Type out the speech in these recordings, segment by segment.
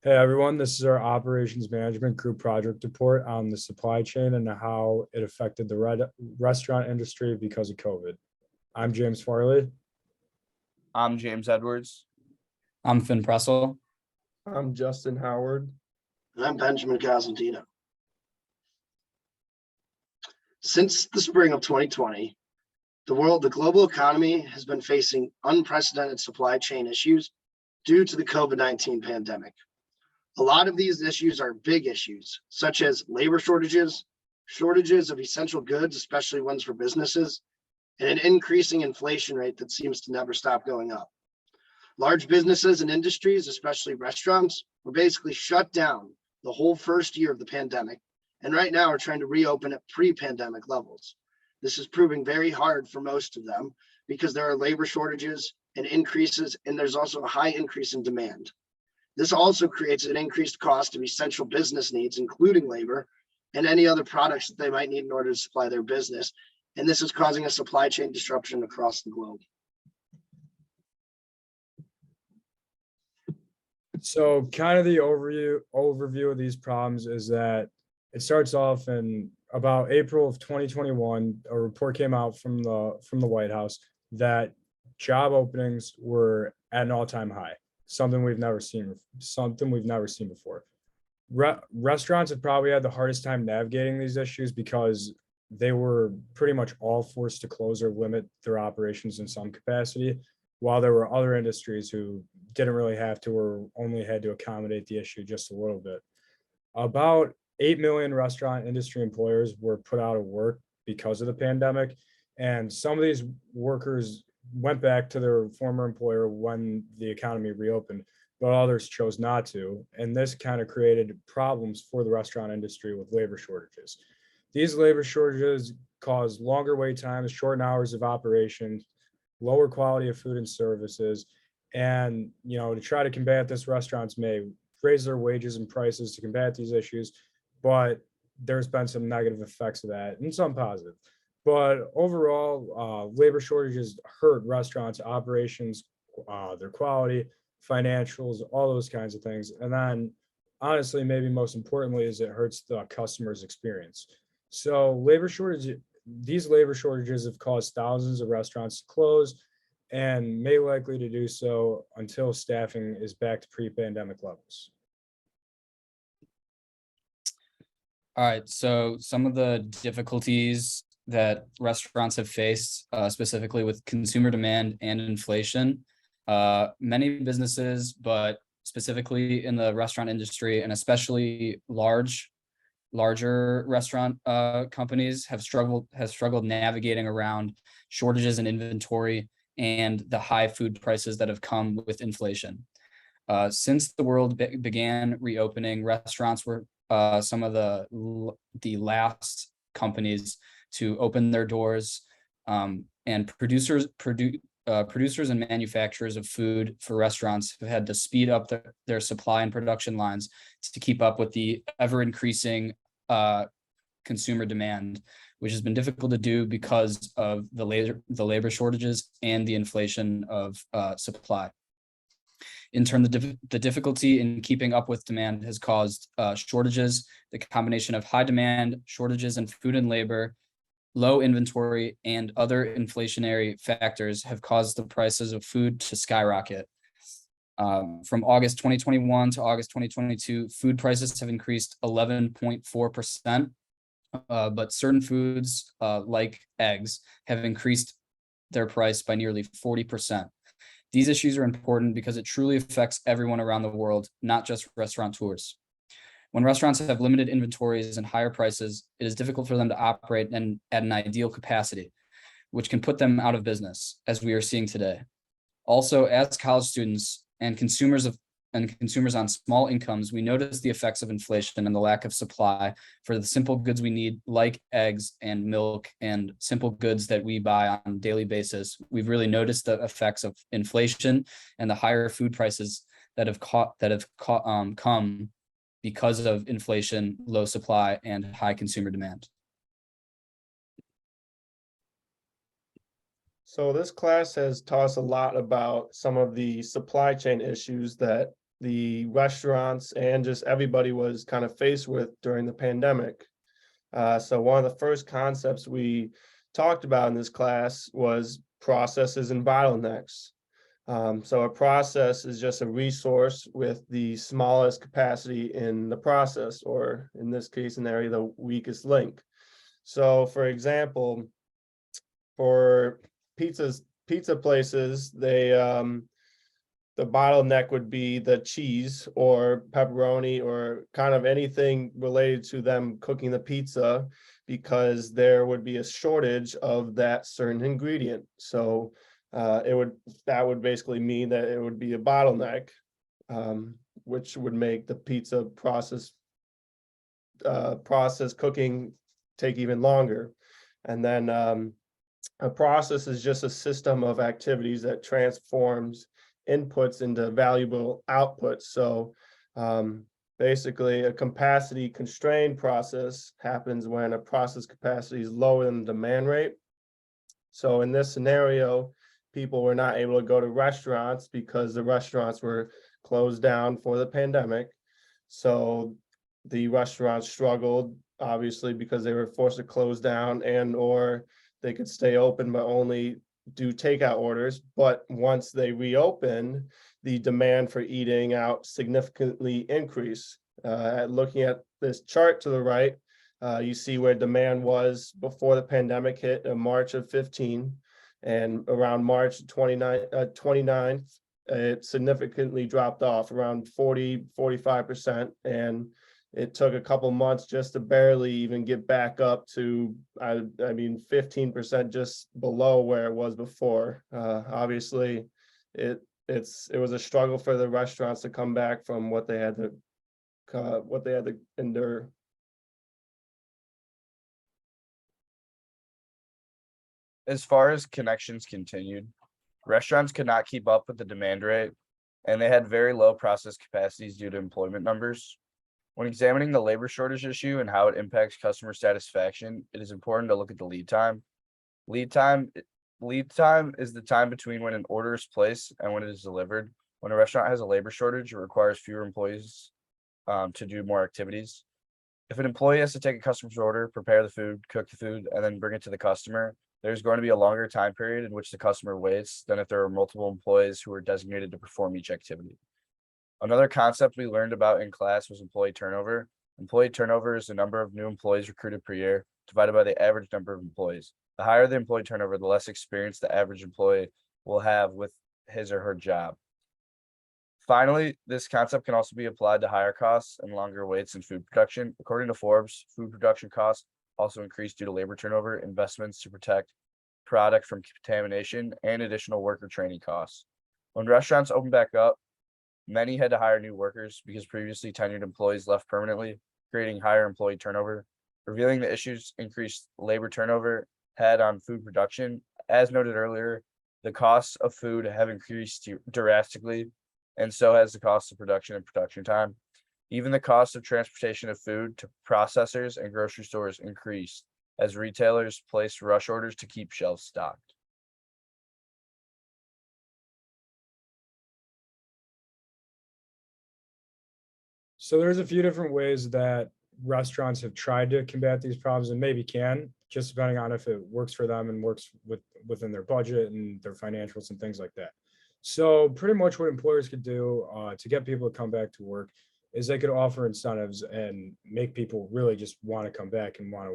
Hey everyone, this is our operations management group project report on the supply chain and how it affected the restaurant industry because of COVID. I'm James Farley. I'm James Edwards. I'm Finn Pressel. I'm Justin Howard. And I'm Benjamin Cosentino. Since the spring of 2020, the global economy has been facing unprecedented supply chain issues due to the COVID-19 pandemic. A lot of these issues are big issues, such as labor shortages of essential goods, especially ones for businesses, and an increasing inflation rate that seems to never stop going up. Large businesses and industries, especially restaurants, were basically shut down the whole first year of the pandemic, and right now are trying to reopen at pre-pandemic levels. This is proving very hard for most of them because there are labor shortages and increases, and there's also a high increase in demand. This also creates an increased cost of essential business needs, including labor and any other products that they might need in order to supply their business. And this is causing a supply chain disruption across the globe. So kind of the overview of these problems is that it starts off in about April of 2021. A report came out from the White House that job openings were at an all-time high. Something we've never seen before. Restaurants have probably had the hardest time navigating these issues because they were pretty much all forced to close or limit their operations in some capacity, while there were other industries who didn't really have to or only had to accommodate the issue just a little bit. About 8 million restaurant industry employers were put out of work because of the pandemic, and some of these workers went back to their former employer when the economy reopened, but others chose not to. And this kind of created problems for the restaurant industry with labor shortages. These labor shortages caused longer wait times, shortened hours of operation, lower quality of food and services. And, to try to combat this, restaurants may raise their wages and prices to combat these issues, but there's been some negative effects of that and some positive. But overall, labor shortages hurt restaurants' operations, their quality, financials, all those kinds of things. And then, honestly, maybe most importantly, is it hurts the customer's experience. So these labor shortages have caused thousands of restaurants to close and may likely to do so until staffing is back to pre-pandemic levels. All right, so some of the difficulties that restaurants have faced, specifically with consumer demand and inflation. Many businesses, but specifically in the restaurant industry, and especially larger restaurant companies have struggled navigating around shortages in inventory and the high food prices that have come with inflation. Since the world began reopening, restaurants were some of the last companies to open their doors, and producers and manufacturers of food for restaurants have had to speed up their supply and production lines to keep up with the ever-increasing consumer demand, which has been difficult to do because of the labor shortages and the inflation of supply. In turn, the difficulty in keeping up with demand has caused shortages. The combination of high demand, shortages in food and labor, low inventory, and other inflationary factors have caused the prices of food to skyrocket. From August 2021 to August 2022, food prices have increased 11.4%, but certain foods like eggs have increased their price by nearly 40%. These issues are important because it truly affects everyone around the world, not just restaurateurs. When restaurants have limited inventories and higher prices, it is difficult for them to operate at an ideal capacity, which can put them out of business, as we are seeing today. Also, as college students and consumers on small incomes, we notice the effects of inflation and the lack of supply for the simple goods we need, like eggs and milk and simple goods that we buy on a daily basis. We've really noticed the effects of inflation and the higher food prices that have come because of inflation, low supply, and high consumer demand. So this class has taught us a lot about some of the supply chain issues that the restaurants and just everybody was kind of faced with during the pandemic. So one of the first concepts we talked about in this class was processes and bottlenecks. So a process is just a resource with the smallest capacity in the process, or in this case scenario, the weakest link. So for example, for pizza places, the bottleneck would be the cheese or pepperoni or kind of anything related to them cooking the pizza, because there would be a shortage of that certain ingredient. So that would basically mean that it would be a bottleneck, which would make the pizza process cooking take even longer. And then a process is just a system of activities that transforms inputs into valuable outputs. So basically a capacity constrained process happens when a process capacity is lower than the demand rate. So in this scenario, people were not able to go to restaurants because the restaurants were closed down for the pandemic. So the restaurants struggled, obviously, because they were forced to close down, and or they could stay open but only do takeout orders. But once they reopened, the demand for eating out significantly increased. Looking at this chart to the right, you see where demand was before the pandemic hit in March of 15, and around March 29th, it significantly dropped off around 45%. And it took a couple months just to barely even get back up to, I mean, 15% just below where it was before. Obviously, it was a struggle for the restaurants to come back from what they had to endure. As far as connections continued, restaurants could not keep up with the demand rate, and they had very low process capacities due to employment numbers. When examining the labor shortage issue and how it impacts customer satisfaction, it is important to look at the lead time. Lead time is the time between when an order is placed and when it is delivered. When a restaurant has a labor shortage, it requires fewer employees to do more activities. If an employee has to take a customer's order, prepare the food, cook the food, and then bring it to the customer, there's going to be a longer time period in which the customer waits than if there are multiple employees who are designated to perform each activity. Another concept we learned about in class was employee turnover. Employee turnover is the number of new employees recruited per year divided by the average number of employees. The higher the employee turnover, the less experience the average employee will have with his or her job. Finally, this concept can also be applied to higher costs and longer waits in food production. According to Forbes, food production costs also increase due to labor turnover, investments to protect product from contamination, and additional worker training costs. When restaurants opened back up, many had to hire new workers because previously tenured employees left permanently, creating higher employee turnover. Revealing the issues increased labor turnover had on food production. As noted earlier, the costs of food have increased drastically, and so has the cost of production and production time. Even the cost of transportation of food to processors and grocery stores increased as retailers placed rush orders to keep shelves stocked. So there's a few different ways that restaurants have tried to combat these problems, and maybe can, just depending on if it works for them and works within their budget and their financials and things like that. So pretty much what employers could do to get people to come back to work is they could offer incentives and make people really just want to come back and want to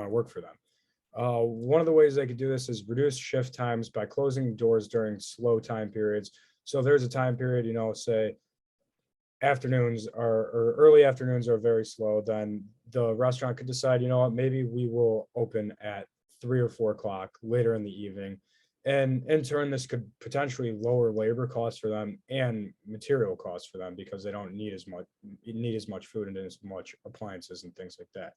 work for them. One of the ways they could do this is reduce shift times by closing doors during slow time periods. So if there's a time period, say afternoons or early afternoons are very slow, then the restaurant could decide, maybe we will open at 3 or 4 o'clock later in the evening. And in turn, this could potentially lower labor costs for them and material costs for them, because they don't need as much food and as much appliances and things like that.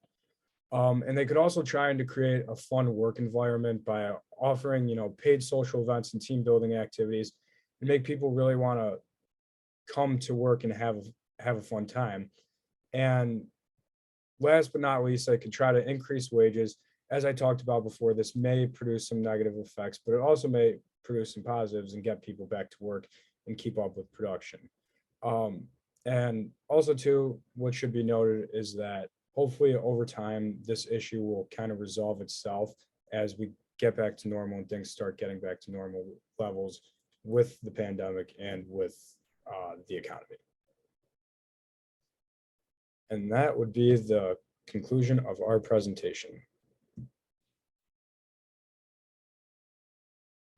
And they could also try to create a fun work environment by offering, paid social events and team building activities, and make people really want to come to work and have a fun time. And last but not least, I could try to increase wages. As I talked about before, this may produce some negative effects, but it also may produce some positives and get people back to work and keep up with production. And also too, what should be noted is that hopefully over time, this issue will kind of resolve itself as we get back to normal and things start getting back to normal levels with the pandemic and with the economy. And that would be the conclusion of our presentation.